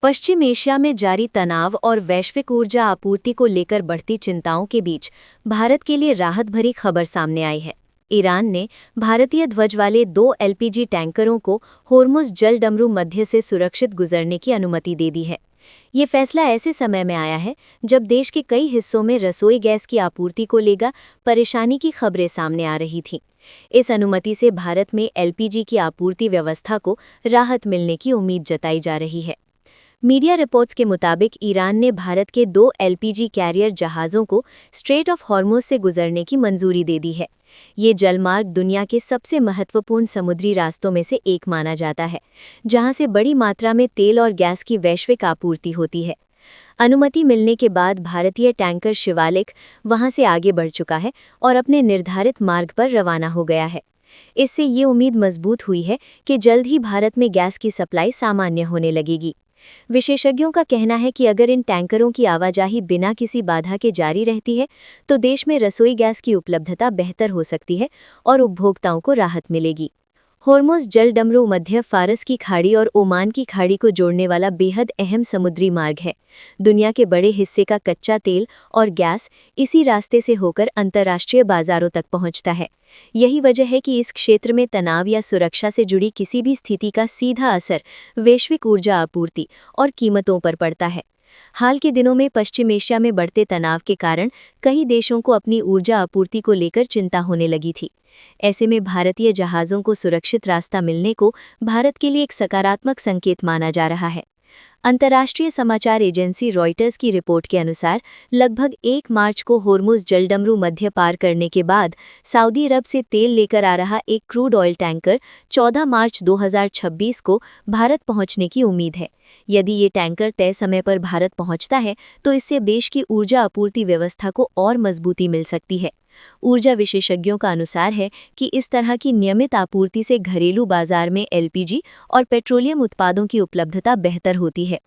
पश्चिम Asia में जारी तनाव और वैश्विक ऊर्जा आपूर्ति को लेकर बढ़ती चिंताओं के बीच भारत के लिए राहत भरी खबर सामने आई है। ईरान ने भारतीय ध्वज वाले 2 एलपीजी टैंकरों को होर्मुज जलडमरू मध्य से सुरक्षित गुजरने की अनुमति दे दी है। ये फैसला ऐसे समय में आया है जब देश के कई हिस्सों में रसोई गैस की आपूर्ति को लेकर परेशानी की खबरें सामने आ रही थीं। इस अनुमति से भारत में एलपीजी की आपूर्ति व्यवस्था को राहत मिलने की उम्मीद जताई जा रही है। मीडिया रिपोर्ट्स के मुताबिक ईरान ने भारत के 2 एलपीजी कैरियर जहाज़ों को स्ट्रेट ऑफ हॉर्मुज से गुजरने की मंजूरी दे दी है। ये जलमार्ग दुनिया के सबसे महत्वपूर्ण समुद्री रास्तों में से एक माना जाता है, जहां से बड़ी मात्रा में तेल और गैस की वैश्विक आपूर्ति होती है। अनुमति मिलने के बाद भारतीय टैंकर शिवालिक वहां से आगे बढ़ चुका है और अपने निर्धारित मार्ग पर रवाना हो गया है। इससे ये उम्मीद मजबूत हुई है कि जल्द ही भारत में गैस की सप्लाई सामान्य होने लगेगी। विशेषज्ञों का कहना है कि अगर इन टैंकरों की आवाजाही बिना किसी बाधा के जारी रहती है तो देश में रसोई गैस की उपलब्धता बेहतर हो सकती है और उपभोक्ताओं को राहत मिलेगी। होर्मुज जलडमरू मध्य फारस की खाड़ी और ओमान की खाड़ी को जोड़ने वाला बेहद अहम समुद्री मार्ग है। दुनिया के बड़े हिस्से का कच्चा तेल और गैस इसी रास्ते से होकर अंतर्राष्ट्रीय बाजारों तक पहुंचता है। यही वजह है कि इस क्षेत्र में तनाव या सुरक्षा से जुड़ी किसी भी स्थिति का सीधा असर वैश्विक ऊर्जा आपूर्ति और कीमतों पर पड़ता है। हाल के दिनों में पश्चिम एशिया में बढ़ते तनाव के कारण कई देशों को अपनी ऊर्जा आपूर्ति को लेकर चिंता होने लगी थी। ऐसे में भारतीय जहाज़ों को सुरक्षित रास्ता मिलने को भारत के लिए एक सकारात्मक संकेत माना जा रहा है। अंतर्राष्ट्रीय समाचार एजेंसी रॉयटर्स की रिपोर्ट के अनुसार लगभग 1 मार्च को होर्मुज जलडमरू मध्य पार करने के बाद सऊदी अरब से तेल लेकर आ रहा एक क्रूड ऑयल टैंकर 14 मार्च 2026 को भारत पहुंचने की उम्मीद है। यदि ये टैंकर तय समय पर भारत पहुंचता है तो इससे देश की ऊर्जा आपूर्ति व्यवस्था को और मजबूती मिल सकती है। ऊर्जा विशेषज्ञों का अनुसार है कि इस तरह की नियमित आपूर्ति से घरेलू बाजार में एलपीजी और पेट्रोलियम उत्पादों की उपलब्धता बेहतर होती है।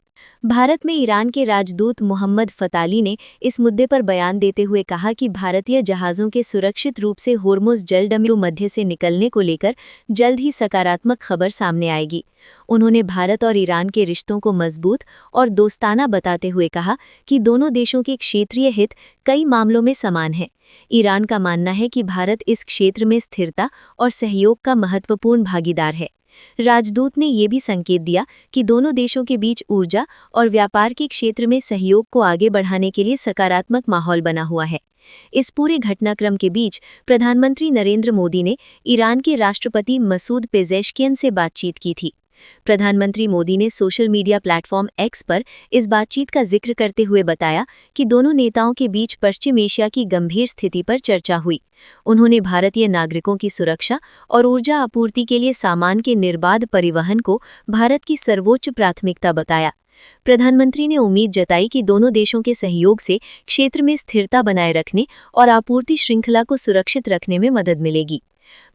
भारत में ईरान के राजदूत मोहम्मद फताली ने इस मुद्दे पर बयान देते हुए कहा कि भारतीय जहाज़ों के सुरक्षित रूप से होर्मुज जलडमरू मध्य से निकलने को लेकर जल्द ही सकारात्मक खबर सामने आएगी। उन्होंने भारत और ईरान के रिश्तों को मजबूत और दोस्ताना बताते हुए कहा कि दोनों देशों के क्षेत्रीय हित कई मामलों में समान हैं। ईरान का मानना है कि भारत इस क्षेत्र में स्थिरता और सहयोग का महत्वपूर्ण भागीदार है। राजदूत ने ये भी संकेत दिया कि दोनों देशों के बीच ऊर्जा और व्यापार के क्षेत्र में सहयोग को आगे बढ़ाने के लिए सकारात्मक माहौल बना हुआ है। इस पूरे घटनाक्रम के बीच प्रधानमंत्री नरेंद्र मोदी ने ईरान के राष्ट्रपति मसूद पेजेश्कियन से बातचीत की थी। प्रधानमंत्री मोदी ने सोशल मीडिया प्लेटफॉर्म एक्स पर इस बातचीत का जिक्र करते हुए बताया कि दोनों नेताओं के बीच पश्चिम एशिया की गंभीर स्थिति पर चर्चा हुई। उन्होंने भारतीय नागरिकों की सुरक्षा और ऊर्जा आपूर्ति के लिए सामान के निर्बाध परिवहन को भारत की सर्वोच्च प्राथमिकता बताया। प्रधानमंत्री ने उम्मीद जताई कि दोनों देशों के सहयोग से क्षेत्र में स्थिरता बनाए रखने और आपूर्ति श्रृंखला को सुरक्षित रखने में मदद मिलेगी।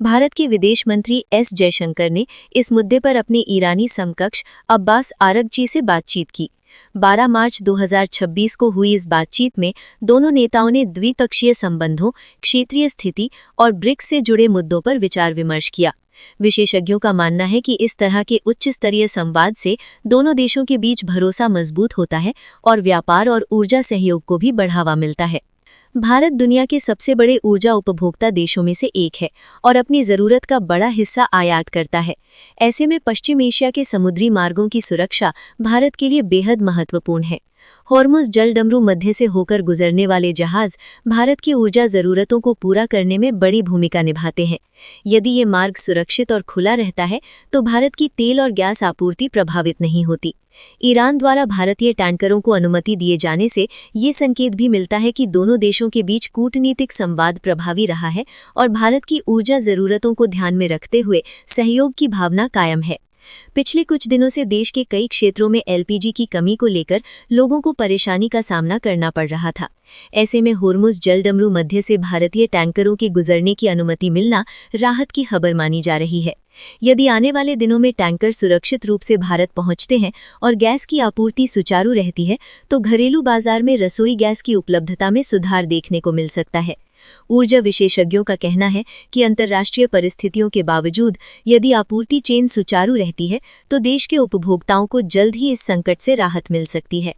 भारत के विदेश मंत्री एस जयशंकर ने इस मुद्दे पर अपने ईरानी समकक्ष अब्बास आरगची से बातचीत की। 12 मार्च 2026 को हुई इस बातचीत में दोनों नेताओं ने द्विपक्षीय संबंधों, क्षेत्रीय स्थिति और ब्रिक्स से जुड़े मुद्दों पर विचार विमर्श किया। विशेषज्ञों का मानना है कि इस तरह के उच्च स्तरीय संवाद से दोनों देशों के बीच भरोसा मजबूत होता है और व्यापार और ऊर्जा सहयोग को भी बढ़ावा मिलता है। भारत दुनिया के सबसे बड़े ऊर्जा उपभोक्ता देशों में से एक है और अपनी ज़रूरत का बड़ा हिस्सा आयात करता है। ऐसे में पश्चिम एशिया के समुद्री मार्गों की सुरक्षा भारत के लिए बेहद महत्वपूर्ण है। होर्मुज जलडमरू मध्य से होकर गुजरने वाले जहाज भारत की ऊर्जा ज़रूरतों को पूरा करने में बड़ी भूमिका निभाते हैं। यदि ये मार्ग सुरक्षित और खुला रहता है तो भारत की तेल और गैस आपूर्ति प्रभावित नहीं होती। ईरान द्वारा भारतीय टैंकरों को अनुमति दिए जाने से ये संकेत भी मिलता है कि दोनों देशों के बीच कूटनीतिक संवाद प्रभावी रहा है और भारत की ऊर्जा ज़रूरतों को ध्यान में रखते हुए सहयोग की भावना कायम है। पिछले कुछ दिनों से देश के कई क्षेत्रों में एलपीजी की कमी को लेकर लोगों को परेशानी का सामना करना पड़ रहा था। ऐसे में होर्मुज जलडमरू मध्य से भारतीय टैंकरों के गुजरने की अनुमति मिलना राहत की खबर मानी जा रही है। यदि आने वाले दिनों में टैंकर सुरक्षित रूप से भारत पहुंचते हैं और गैस की आपूर्ति सुचारू रहती है तो घरेलू बाजार में रसोई गैस की उपलब्धता में सुधार देखने को मिल सकता है। ऊर्जा विशेषज्ञों का कहना है कि अंतर्राष्ट्रीय परिस्थितियों के बावजूद यदि आपूर्ति चेन सुचारू रहती है तो देश के उपभोक्ताओं को जल्द ही इस संकट से राहत मिल सकती है।